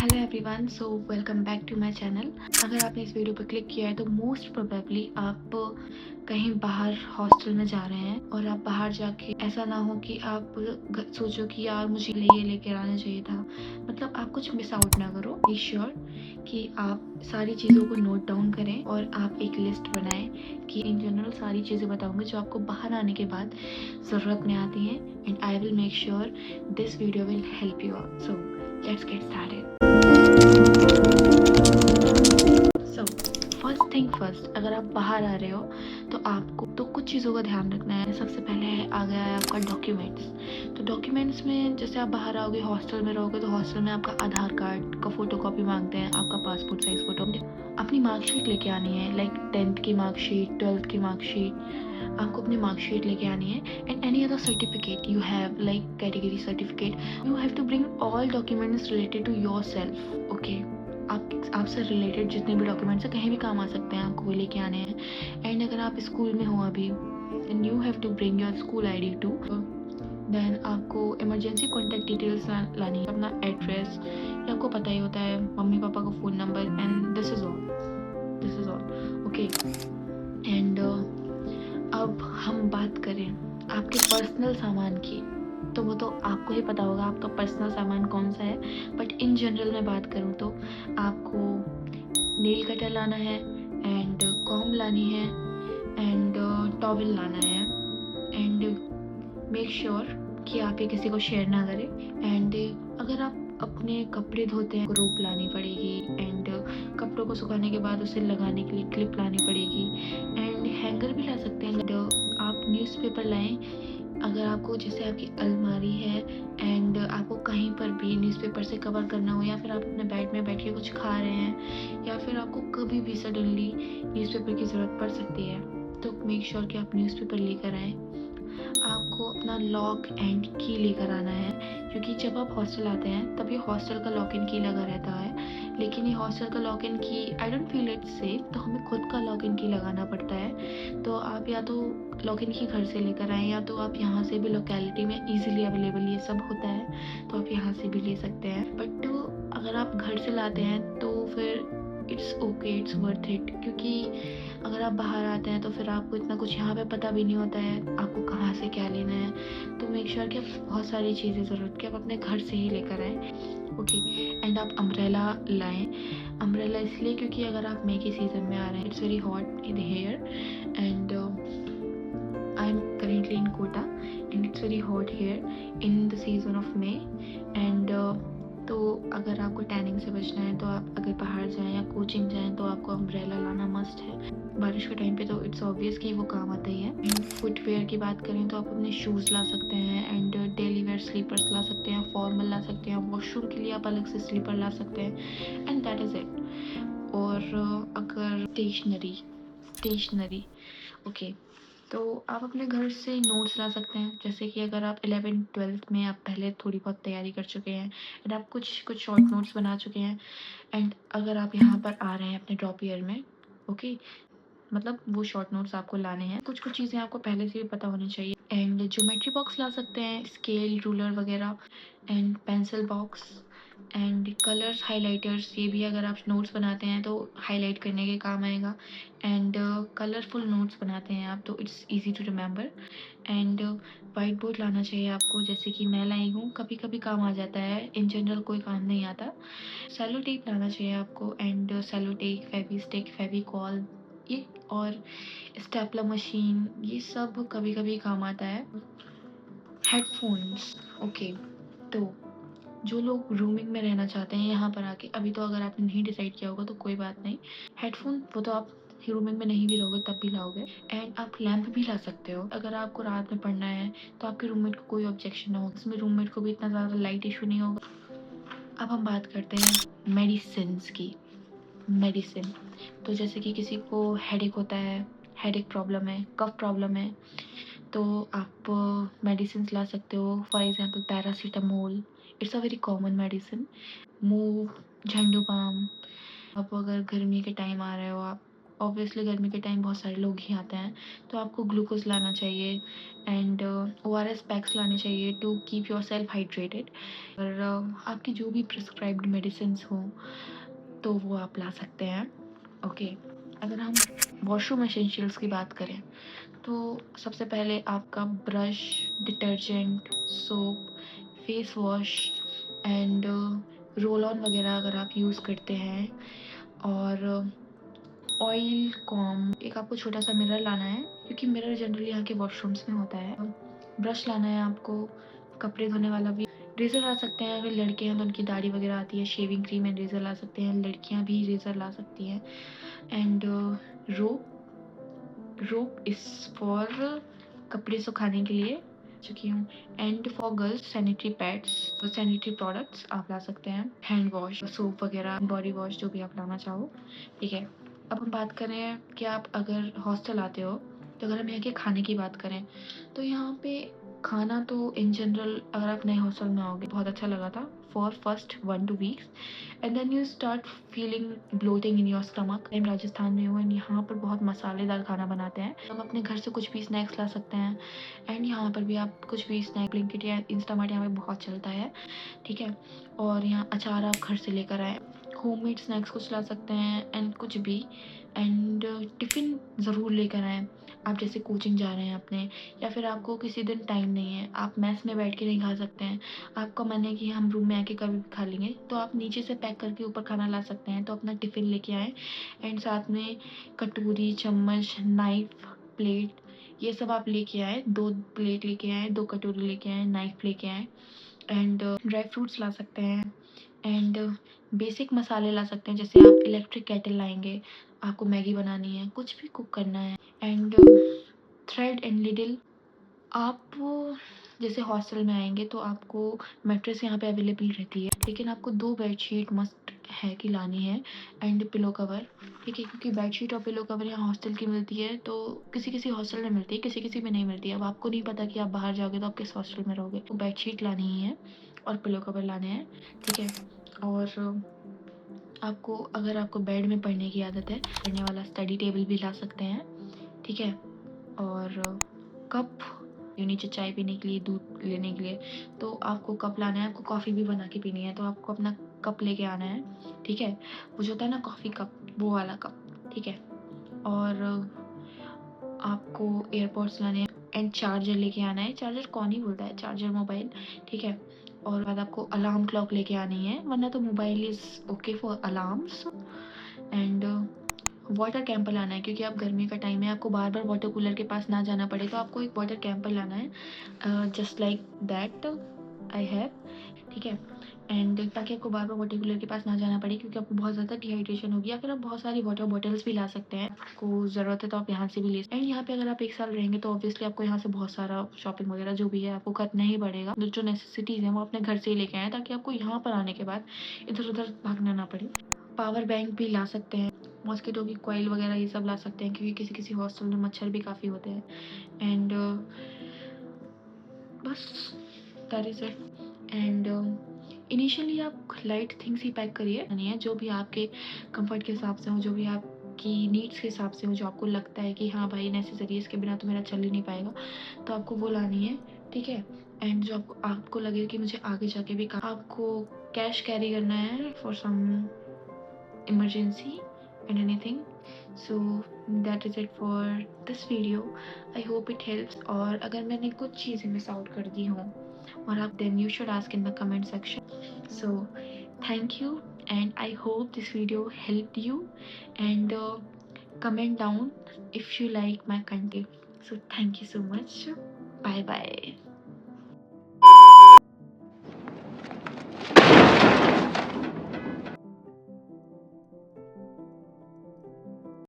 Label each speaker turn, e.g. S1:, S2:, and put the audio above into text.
S1: Hello everyone, so welcome back to my channel. अगर आपने इस वीडियो पर क्लिक किया है तो मोस्ट प्रोबेबली आप कहीं बाहर हॉस्टल में जा रहे हैं और आप बाहर जाके ऐसा ना हो कि आप सोचो कि यार मुझे ये लेकर आना चाहिए था। मतलब आप कुछ मिस आउट ना करो। मेक श्योर कि आप सारी चीज़ों को नोट डाउन करें और आप एक लिस्ट बनाएं कि इन जनरल सारी चीज़ें बताऊंगी जो आपको बाहर आने के बाद ज़रूरत में आती हैं, and I will make sure this video will help you out. So let's get started. So first thing first, अगर आप बाहर आ रहे हो तो आपको तो कुछ चीज़ों का ध्यान रखना है। सबसे पहले आ गया है आपका डॉक्यूमेंट्स। तो डॉक्यूमेंट्स में जैसे आप बाहर आओगे, हॉस्टल में रहोगे तो हॉस्टल में आपका आधार कार्ड का फ़ोटो कॉपी मांगते हैं, आपका पासपोर्ट साइज़ फ़ोटो, अपनी मार्कशीट लेके आनी है, लाइक 10th की मार्कशीट, 12th की मार्कशीट। आपको अपनी मार्कशीट लेके आनी है and any other certificate you have, like category certificate. You have to bring all documents related to yourself. Okay, आपसे रिलेटेड जितने भी डॉक्यूमेंट्स हैं कहीं भी काम आ सकते हैं, आपको वो लेके आने हैं। एंड अगर आप स्कूल में हो अभी, then you have to bring your school ID too. देन आपको इमरजेंसी कॉन्टैक्ट डिटेल्स लानी है, अपना एड्रेस, ये आपको पता ही होता है, मम्मी पापा का phone number, and this is all. Okay, and अब हम बात करें आपके पर्सनल सामान की, तो वो तो आपको ही पता होगा आपका पर्सनल सामान कौन सा है। बट इन जनरल मैं बात करूँ तो आपको नेल कटर लाना है, एंड कॉम लानी है, एंड टॉवल लाना है, एंड मेक श्योर कि आप ये किसी को शेयर ना करें। एंड अगर आप अपने कपड़े धोते हैं, रोप लानी पड़ेगी, एंड कपड़ों को सुखाने के बाद उसे लगाने के लिए क्लिप लानी पड़ेगी, एंड हैंगर भी ला सकते हैं। आप न्यूज़पेपर लाएं अगर आपको, जैसे आपकी अलमारी है एंड आपको कहीं पर भी न्यूज़पेपर से कवर करना हो, या फिर आप अपने बेड में बैठ के कुछ खा रहे हैं, या फिर आपको कभी भी सडनली न्यूज़पेपर की ज़रूरत पड़ सकती है, तो मेक श्योर कि आप न्यूज़पेपर लेकर आएँ। आपको अपना लॉक एंड की लेकर आना है, क्योंकि जब आप हॉस्टल आते हैं तब ये हॉस्टल का लॉक एंड की लगा रहता है, लेकिन ये हॉस्टल का लॉक एंड की I don't feel it safe, तो हमें खुद का लॉक एंड की लगाना पड़ता है। तो आप या तो लॉक एंड की घर से लेकर आएँ, या तो आप यहाँ से भी, लोकेलिटी में ईजिली अवेलेबल ये सब होता है, तो आप यहाँ से भी ले सकते हैं। बट अगर आप घर से लाते हैं तो फिर it's okay, it's worth it, क्योंकि अगर आप बाहर आते हैं तो फिर आपको इतना कुछ यहाँ पे पता भी नहीं होता है आपको कहाँ से क्या लेना है। तो मेक श्योर कि आप बहुत सारी चीज़ें ज़रूरत कि आप अपने घर से ही लेकर आएँ। ओके, एंड आप अम्ब्रेला लाएं। अम्ब्रेला इसलिए क्योंकि अगर आप मई के सीज़न में आ रहे हैं, it's very hot in here, and I am currently in Kota and it's very hot here in the season of May. And तो अगर आपको टैनिंग से बचना है तो आप अगर बाहर जाएं या कोचिंग जाएं तो आपको अम्ब्रेला लाना मस्ट है। बारिश के टाइम पे तो इट्स ऑब्वियस कि वो काम आता ही है। एंड फुटवेयर की बात करें तो आप अपने शूज़ ला सकते हैं, एंड डेली वेयर स्लीपर्स ला सकते हैं, फॉर्मल ला सकते हैं, वॉशरूम के लिए आप अलग से स्लीपर ला सकते हैं, एंड दैट इज़ इट। और अगर स्टेशनरी, ओके, तो आप अपने घर से नोट्स ला सकते हैं। जैसे कि अगर आप 11th-12th में आप पहले थोड़ी बहुत तैयारी कर चुके हैं एंड आप कुछ शॉर्ट नोट्स बना चुके हैं, एंड अगर आप यहाँ पर आ रहे हैं अपने ड्रॉप ईयर में, ओके, मतलब वो शॉर्ट नोट्स आपको लाने हैं। कुछ चीज़ें आपको पहले से भी पता होनी चाहिए, एंड ज्योमेट्री बॉक्स ला सकते हैं, स्केल, रूलर वगैरह, and pencil box, and colours, highlighters, ये भी अगर आप नोट्स बनाते हैं तो हाईलाइट करने के काम आएगा। एंड कलरफुल नोट्स बनाते हैं आप तो it's easy to remember. And whiteboard लाना चाहिए आपको, जैसे कि मैं लाई हूँ, कभी कभी काम आ जाता है, इन जनरल कोई काम नहीं आता। सेलो टेप लाना चाहिए आपको, and sellotape, Fevistick, Fevicol, ये और स्टेपलर मशीन, ये सब कभी कभी काम आता है। हेडफोन्स, ओके, तो जो लोग रूमिंग में रहना चाहते हैं यहाँ पर आके, अभी तो अगर आपने नहीं डिसाइड किया होगा तो कोई बात नहीं, हेडफोन वो तो आप रूमिंग में नहीं भी रहोगे तब भी लाओगे। एंड आप लैंप भी ला सकते हो अगर आपको रात में पढ़ना है, तो आपके रूममेट को कोई ऑब्जेक्शन ना हो, इसमें रूममेट को भी इतना ज़्यादा लाइट इशू नहीं होगा। अब हम बात करते हैं मेडिसिन्स की। मेडिसिन, तो जैसे कि किसी को हेडेक होता है, हेडेक प्रॉब्लम है, कफ प्रॉब्लम है, तो आप मेडिसिन ला सकते हो। For example paracetamol, it's a very common medicine. Moov, Zandu balm, आप अगर गर्मी के टाइम आ रहे हो आप, ऑब्वियसली गर्मी के टाइम बहुत सारे लोग ही आते हैं, तो आपको ग्लूकोज़ लाना चाहिए एंड ORS पैक्स लाने चाहिए टू कीप योरसेल्फ हाइड्रेटेड। और आपकी जो भी प्रिस्क्राइब्ड मेडिसिन्स हों तो वो आप ला सकते हैं। ओके, अगर हम वॉशरूम एसेंशियल्स की बात करें तो सबसे पहले आपका brush, detergent, soap, face wash and roll on वगैरह अगर आप यूज़ करते हैं, और ऑयल, कॉम्ब, एक आपको छोटा सा मिरर लाना है क्योंकि मिरर जनरली यहाँ के वॉशरूम्स में होता है। ब्रश लाना है आपको, कपड़े धोने वाला भी, रेज़र ला सकते हैं। अगर लड़के हैं तो उनकी दाढ़ी वगैरह आती है, शेविंग क्रीम एंड रेज़र ला सकते हैं। लड़कियाँ भी रेज़र ला सकती हैं। एंड रोप इज़ फॉर कपड़े सुखाने के लिए चुकी हूँ। And for girls sanitary pads, sanitary products आप ला सकते हैं, हैंड वॉश, सोप वगैरह, बॉडी वॉश, जो भी आप लाना चाहो। ठीक है, अब हम बात करें कि आप अगर हॉस्टल आते हो तो अगर हम यहाँ के खाने की बात करें तो यहाँ पे खाना तो इन जनरल अगर आप नए हॉस्टल में आओगे बहुत अच्छा लगा था for first 1-2 weeks and then you start feeling bloating in your stomach. मैं राजस्थान में हूँ एंड यहाँ पर बहुत मसालेदार खाना बनाते हैं। आप अपने घर से कुछ भी स्नैक्स ला सकते हैं एंड यहाँ पर भी आप कुछ भी स्नैक, ब्लिंकिट या इंस्टामार्ट यहाँ पे बहुत चलता है। ठीक है, और यहाँ अचार आप घर से लेकर आए, होममेड स्नैक्स कुछ ला सकते हैं एंड कुछ भी। एंड टिफ़िन ज़रूर लेकर आएँ। आप जैसे कोचिंग जा रहे हैं अपने, या फिर आपको किसी दिन टाइम नहीं है, आप मेस में बैठ के नहीं खा सकते हैं, आपका मन है कि हम रूम में आके कभी भी खा लेंगे, तो आप नीचे से पैक करके ऊपर खाना ला सकते हैं। तो अपना टिफ़िन लेके आएँ एंड साथ में कटोरी, चम्मच, नाइफ़, प्लेट, ये सब आप लेके आएँ। 2 प्लेट लेके आएँ, 2 कटोरी लेके आएँ, नाइफ़ लेके आएँ एंड ड्राई फ्रूट्स ला सकते हैं एंड बेसिक मसाले ला सकते हैं। जैसे आप इलेक्ट्रिक केटल लाएंगे, आपको मैगी बनानी है, कुछ भी कुक करना है। एंड थ्रेड एंड नीडल, आप जैसे हॉस्टल में आएंगे तो आपको मैट्रेस यहाँ पे अवेलेबल रहती है, लेकिन आपको 2 बेडशीट मस्ट है कि लानी है एंड पिलो कवर। ठीक है, क्योंकि बेडशीट और पिलो कवर यहाँ हॉस्टल की मिलती है, तो किसी किसी हॉस्टल में मिलती है, किसी किसी में नहीं मिलती है। अब आपको नहीं पता कि आप बाहर जाओगे तो आप किस हॉस्टल में रहोगे, तो बेडशीट लानी ही है और पिलो कवर लाने हैं। ठीक है, और आपको अगर आपको बेड में पढ़ने की आदत है, पढ़ने वाला स्टडी टेबल भी ला सकते हैं। ठीक है, और कप, ये नीचे चाय पीने के लिए, दूध लेने के लिए, तो आपको कप लाना है। आपको कॉफ़ी भी बना के पीनी है तो आपको अपना कप लेके आना है। ठीक है, वो जो होता है ना कॉफ़ी कप, वो वाला कप। ठीक है, और आपको एयरपॉड्स लाने हैं एंड चार्जर लेके आना है। चार्जर कौन ही बोलता है, चार्जर मोबाइल। ठीक है, और बाद आपको अलार्म क्लॉक लेके आनी है, वरना तो mobile is okay for alarms. And water camper लाना है, क्योंकि आप गर्मी का टाइम है, आपको बार बार वाटर कूलर के पास ना जाना पड़े, तो आपको एक वाटर कैंपर लाना है just like that I have. ठीक है, एंड ताकि आपको बार बार वाटर कूलर के पास ना जाना पड़े, क्योंकि आपको बहुत ज़्यादा डिहाइड्रेशन होगी। या फिर आप बहुत सारी वाटर बॉटल्स भी ला सकते हैं, आपको ज़रूरत है तो आप यहाँ से भी ले। एंड यहाँ पे अगर आप 1 साल रहेंगे तो ऑब्वियसली आपको यहाँ से बहुत सारा शॉपिंग वगैरह जो भी है आपको करना ही पड़ेगा। जो नेसेसिटीज़ हैं वो अपने घर से ही लेके आएँ, ताकि आपको यहाँ पर आने के बाद इधर उधर भागना ना पड़े। पावर बैंक भी ला सकते हैं, मॉस्किटो की कॉइल वगैरह ये सब ला सकते हैं, क्योंकि किसी किसी हॉस्टल में मच्छर भी काफ़ी होते हैं। एंड बस that is it. And initially आप लाइट थिंग्स ही पैक करिए, नहीं है जो भी आपके कंफर्ट के हिसाब से हो, जो भी आपकी नीड्स के हिसाब से हो, जो आपको लगता है कि हाँ भाई नेसेसरी, इसके बिना तो मेरा चल ही नहीं पाएगा, तो आपको वो लानी है। ठीक है, एंड जो आपको लगे कि मुझे आगे जाके भी आपको कैश कैरी करना है for some emergency and anything. So that is it for this video. I hope it helps. और अगर मैंने कुछ चीज़ें मिस आउट कर दी हों और आप, then you should ask in the comment section. So thank you and I hope this video helped you, and comment down if you like my content. So thank you so much. Bye bye.